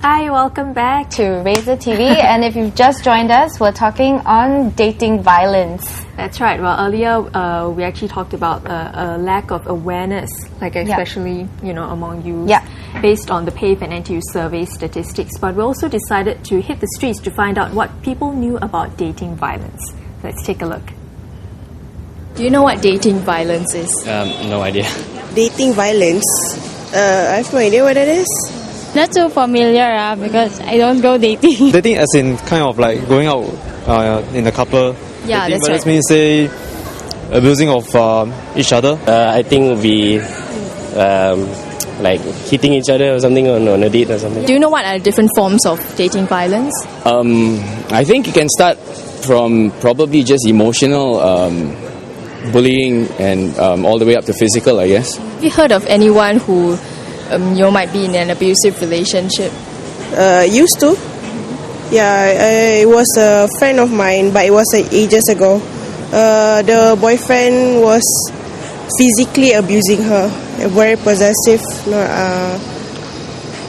Hi, welcome back to Razor TV. And if you've just joined us, we're talking on dating violence. That's right. Well, earlier we actually talked about a lack of awareness, like especially among youth, based on the PAVE and NTU survey statistics. But we also decided to hit the streets to find out what people knew about dating violence. Let's take a look. Do you know what dating violence is? No idea. Dating violence? I have no idea what it is. Not so familiar because I don't go dating. Dating as in kind of like going out in a couple. Yeah, dating that's violence right. means, say, abusing of each other. I think it would be like hitting each other or something on a date or something. Do you know what are different forms of dating violence? I think it can start from probably just emotional bullying and all the way up to physical, I guess. Have you heard of anyone who might be in an abusive relationship? Used to. Yeah, it was a friend of mine, but it was ages ago. The boyfriend was physically abusing her, very possessive.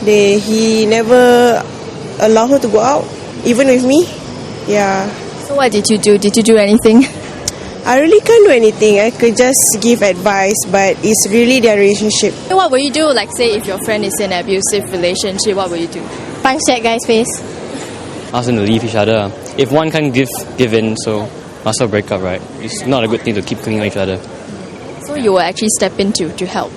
He never allowed her to go out, even with me. Yeah. So what did you do? Did you do anything? I really can't do anything. I could just give advice, but it's really their relationship. What will you do? Like, say, if your friend is in an abusive relationship, what will you do? Punch that guy's face. Ask them to leave each other. If one can't give in, so must well break up, right? It's not a good thing to keep clinging on each other. So you will actually step in to help?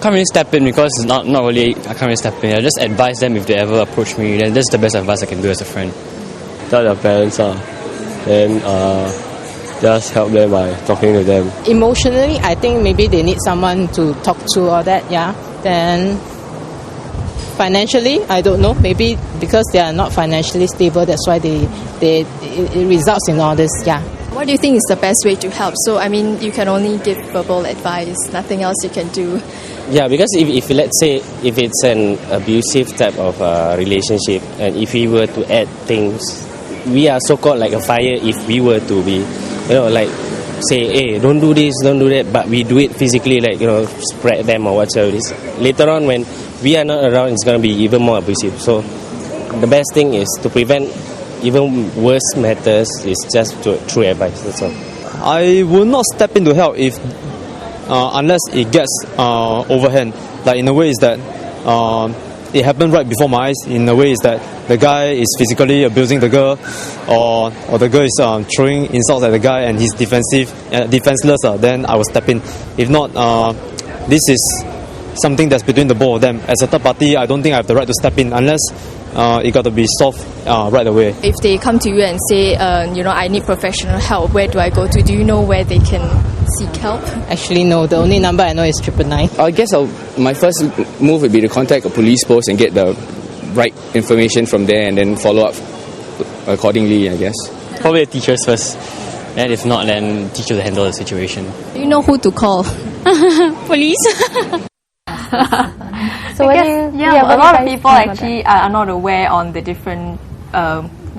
Can't really step in because it's not really. I can't really step in. I just advise them if they ever approach me. Then that's the best advice I can do as a friend. Tell their parents, then just help them by talking to them. Emotionally, I think maybe they need someone to talk to or that, Then financially, I don't know. Maybe because they are not financially stable, that's why it results in all this, What do you think is the best way to help? So, I mean, you can only give verbal advice, nothing else you can do. Yeah, because if let's say if it's an abusive type of relationship, and if we were to add things, we are so-called like a fire. If we were to be, like say, hey, don't do this, don't do that, but we do it physically, like spread them or whatever it is. Later on, when we are not around, it's going to be even more abusive. So the best thing is to prevent even worse matters is just through advice. That's all. I will not step in to help if unless it gets overhand. Like in a way is that it happened right before my eyes. In a way is that the guy is physically abusing the girl, or the girl is throwing insults at the guy and he's defenseless. Then I will step in. If not, this is something that's between the both of them. As a third party, I don't think I have the right to step in unless it got to be solved right away. If they come to you and say, I need professional help, where do I go to? Do you know where they can seek help? Actually, no. The only number I know is 999. I guess my first move would be to contact a police post and get the right information from there and then follow up accordingly, I guess. Probably the teachers first. And if not, then teachers will handle the situation. Do you know who to call? Police. So a lot of people actually are not aware on the different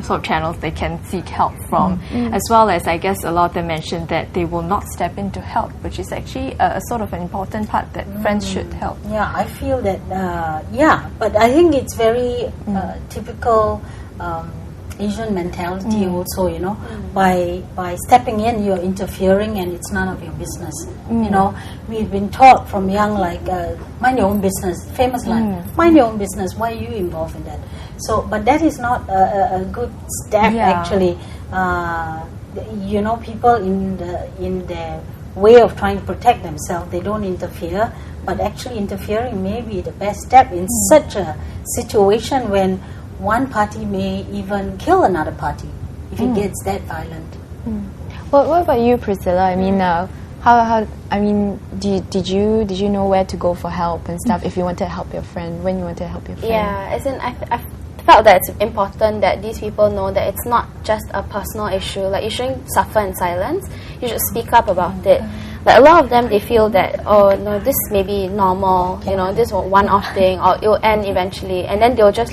sort of channels they can seek help from, as well as I guess a lot of them mentioned that they will not step in to help, which is actually a sort of an important part that friends should help. Yeah, I feel that, but I think it's very typical Asian mentality also, by stepping in, you're interfering and it's none of your business. We've been taught from young, like, mind your own business, famous line, mind your own business, why are you involved in that? So, but that is not a good step actually. People in their way of trying to protect themselves, they don't interfere, but actually interfering may be the best step in such a situation when one party may even kill another party if it gets that violent. What about you, Priscilla? I mean, did you know where to go for help and stuff if you wanted to help your friend, when you wanted to help your friend? Yeah, as in I felt that it's important that these people know that it's not just a personal issue. Like, you shouldn't suffer in silence. You should speak up about it. Like, a lot of them, they feel that, this may be normal, this one-off thing, or it will end eventually, and then they'll just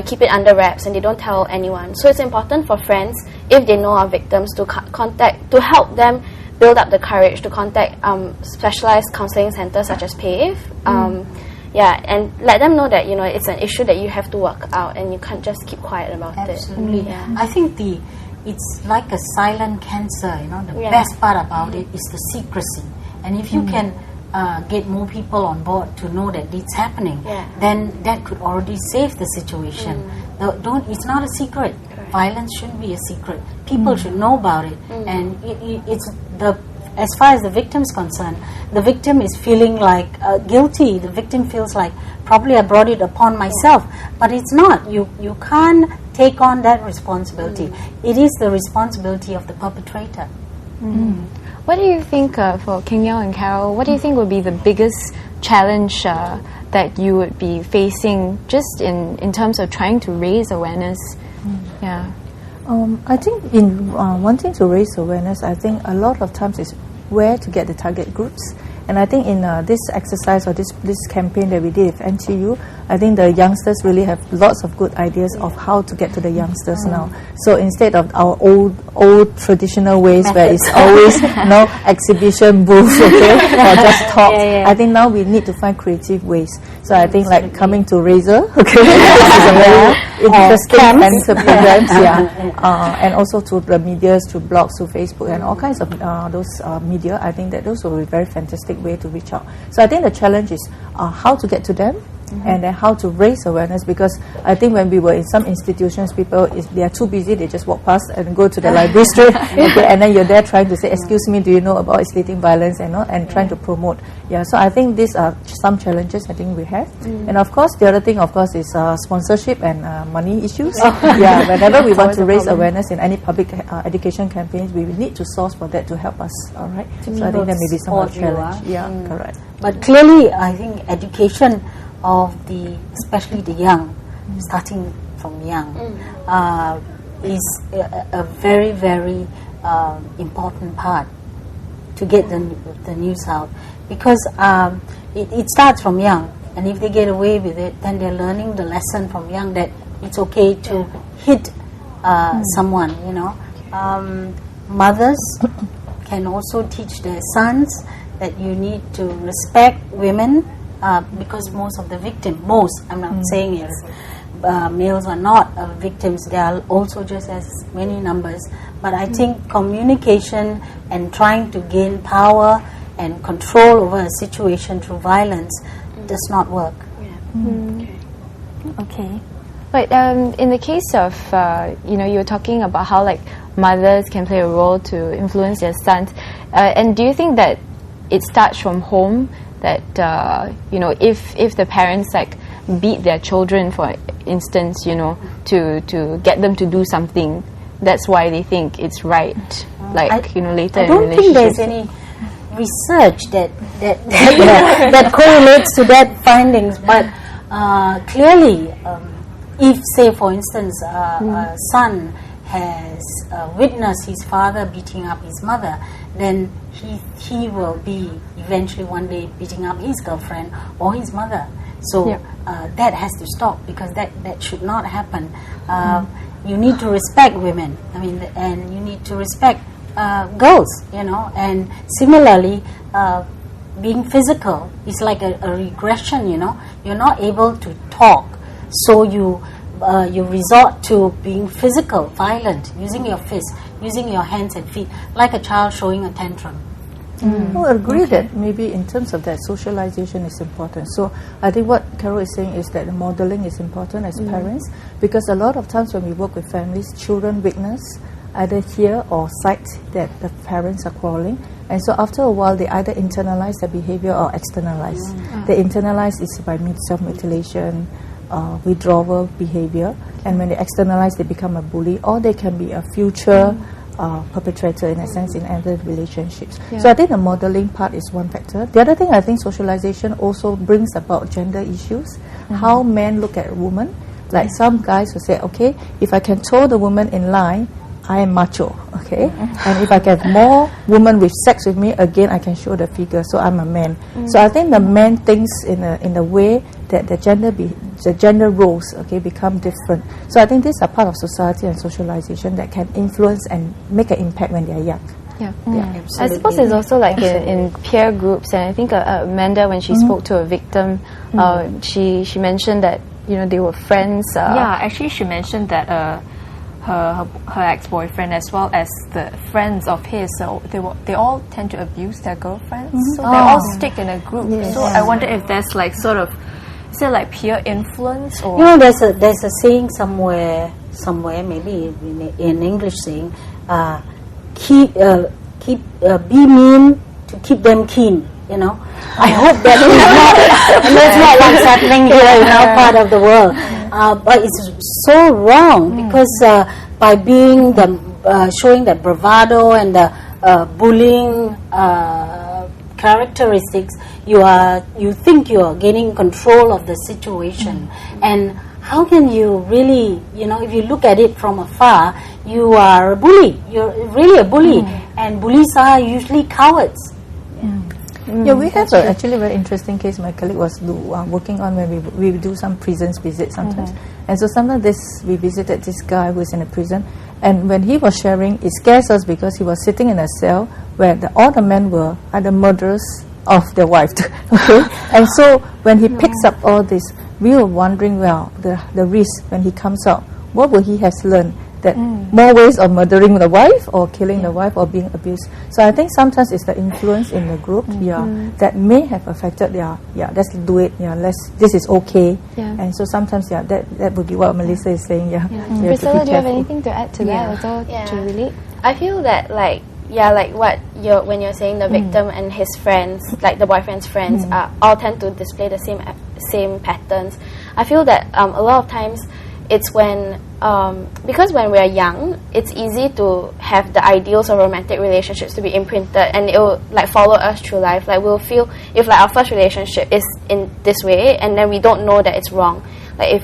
keep it under wraps and they don't tell anyone. So it's important for friends, if they know our victims, to help them build up the courage to contact specialized counselling centres such as PAVE, Yeah, and let them know that, you know, it's an issue that you have to work out and you can't just keep quiet about it. Absolutely. Yeah. I think it's like a silent cancer, you know. The best part about it is the secrecy. And if you can get more people on board to know that it's happening, then that could already save the situation. It's not a secret. Violence shouldn't be a secret. People should know about it. And as far as the victim is concerned, the victim is feeling like guilty. The victim feels like, probably I brought it upon myself. But it's not. You can't take on that responsibility. It is the responsibility of the perpetrator. What do you think, for King Yao and Carol, what do you think would be the biggest challenge that you would be facing just in terms of trying to raise awareness? Yeah. I think in wanting to raise awareness, I think a lot of times is where to get the target groups. And I think in this exercise or this campaign that we did with NTU, I think the youngsters really have lots of good ideas of how to get to the youngsters now. So instead of our old traditional ways where it's always exhibition booth, or just talk, I think now we need to find creative ways. So I think like coming to Razor, this is a very interesting cancer programs, and also to the medias, to blogs, to Facebook, and all kinds of those media. I think that those will be very fantastic way to reach out. So I think the challenge is how to get to them, and then how to raise awareness, because I think when we were in some institutions, people, they are too busy, they just walk past and go to the library straight, and then you're there trying to say, excuse me, do you know about escalating violence, and trying to promote. So I think these are some challenges I think we have. And of course, the other thing, of course, is sponsorship and money issues. Whenever we want to raise awareness in any public education campaigns, we will need to source for that to help us, all right? So I think that may be some challenge. Correct. But clearly, I think education of especially the young, starting from young, is a very, very important part to get the news out, because it starts from young, and if they get away with it, then they're learning the lesson from young that it's okay to hit someone. Mothers can also teach their sons that you need to respect women. Because most of the victims, I'm not saying it, males are not victims, they are also just as many numbers. But I think communication and trying to gain power and control over a situation through violence does not work. Okay. But in the case of, you were talking about how like mothers can play a role to influence their sons. And do you think that it starts from home? That if the parents like beat their children, for instance, to get them to do something, that's why they think it's right. Later. I don't think there's any research that correlates to that findings. But clearly, if say for instance a son has witnessed his father beating up his mother, then he will be eventually one day beating up his girlfriend or his mother. So that has to stop, because that should not happen. You need to respect women. And you need to respect girls. And similarly, being physical is like a regression. You're not able to talk, so you resort to being physical, violent, using your fists, using your hands and feet, like a child showing a tantrum. I agree that maybe in terms of that, socialization is important. So I think what Carol is saying is that the modeling is important as parents, because a lot of times when we work with families, children witness, either hear or sight that the parents are quarreling. And so after a while, they either internalize their behavior or externalize. They internalize is by self-mutilation, withdrawal behavior, and when they externalize, they become a bully, or they can be a future perpetrator in a sense in other relationships. So I think the modeling part is one factor. The other thing, I think socialization also brings about gender issues. How men look at women. Like some guys will say, okay, if I can toe the woman in line, I am macho, okay? And if I get more women with sex with me, again, I can show the figure, so I'm a man. So I think the man thinks in a way that the gender roles, become different. So I think these are part of society and socialization that can influence and make an impact when they are young. I suppose it's also like in peer groups, and I think Amanda, when she spoke to a victim, she mentioned that they were friends. Actually, she mentioned that her ex-boyfriend as well as the friends of his, so they all tend to abuse their girlfriends, so they all stick in a group. So I wonder if there's like sort of, is there like peer influence, or there's a saying somewhere maybe in English saying, keep be mean to keep them keen. I hope that's not what's happening here in our part of the world. But it's so wrong because by being showing the bravado and the bullying characteristics, you think you are gaining control of the situation. And how can you really, if you look at it from afar, you are a bully. You're really a bully, and bullies are usually cowards. We have actually a very interesting case my colleague was working on when we do some prisons visits sometimes. And so sometimes we visited this guy who is in a prison, and when he was sharing, it scares us because he was sitting in a cell where all the men were either murderers of their wife. Okay? And so when he picks up all this, we were wondering, the risk when he comes out, what will he has learned? That more ways of murdering the wife or killing the wife or being abused. So I think sometimes it's the influence in the group that may have affected let's do it, this is okay. And so sometimes that would be what Melissa is saying. Priscilla, do you have anything to add to that at all to relate? I feel that when you're saying the victim and his friends, like the boyfriend's friends, all tend to display the same patterns. I feel that a lot of times it's when because when we're young, it's easy to have the ideals of romantic relationships to be imprinted, and it will follow us through life. Like we'll feel if our first relationship is in this way, and then we don't know that it's wrong. Like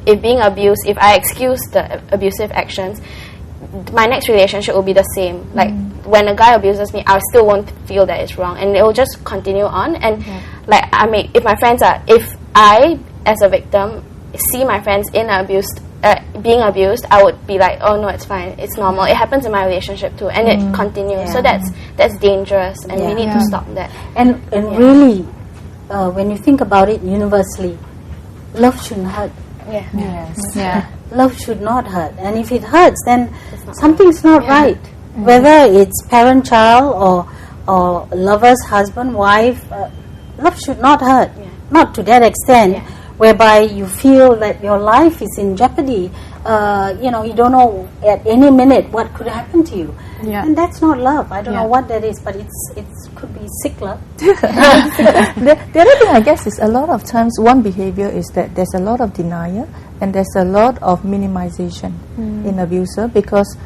if being abused, if I excuse the abusive actions, my next relationship will be the same. Like when a guy abuses me, I still won't feel that it's wrong, and it will just continue on. And if I as a victim see my friends being abused, I would be like, oh no, it's fine, it's normal, it happens in my relationship too, and it continues. So that's dangerous, and we need to stop that. And really, when you think about it universally, love shouldn't hurt. Love should not hurt, and if it hurts, then something's not right. Whether it's parent-child or lovers, husband, wife, love should not hurt. Not to that extent. Whereby you feel that your life is in jeopardy, you don't know at any minute what could happen to you, and that's not love. I don't know what that is, but it could be sick love. The other thing I guess is a lot of times one behavior is that there's a lot of denial and there's a lot of minimization in abuser, because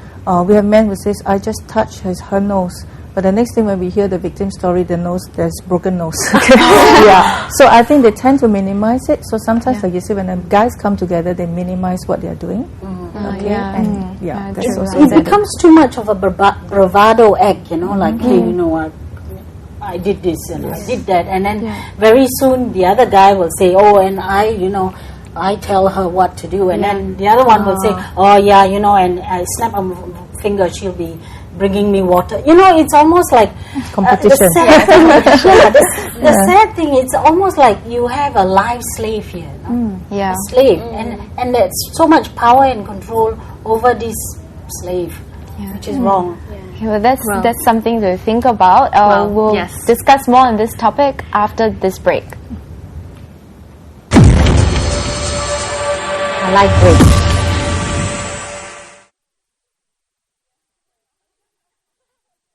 we have men who says, I just touched her nose. But the next thing when we hear the victim story, there's broken nose. So I think they tend to minimize it. So sometimes, like you say, when the guys come together, they minimize what they're doing. That's also it becomes too much of a bravado act, like, hey, I did this and I did that, and then very soon the other guy will say, oh, and I tell her what to do, and then the other one will say, oh yeah, and I snap a finger, she'll be bringing me water. It's almost like competition. The sad thing, it's almost like you have a live slave here. A slave, and there's so much power and control over this slave, which is wrong. Well, that's something to think about. We'll discuss more on this topic after this break. I like breaks.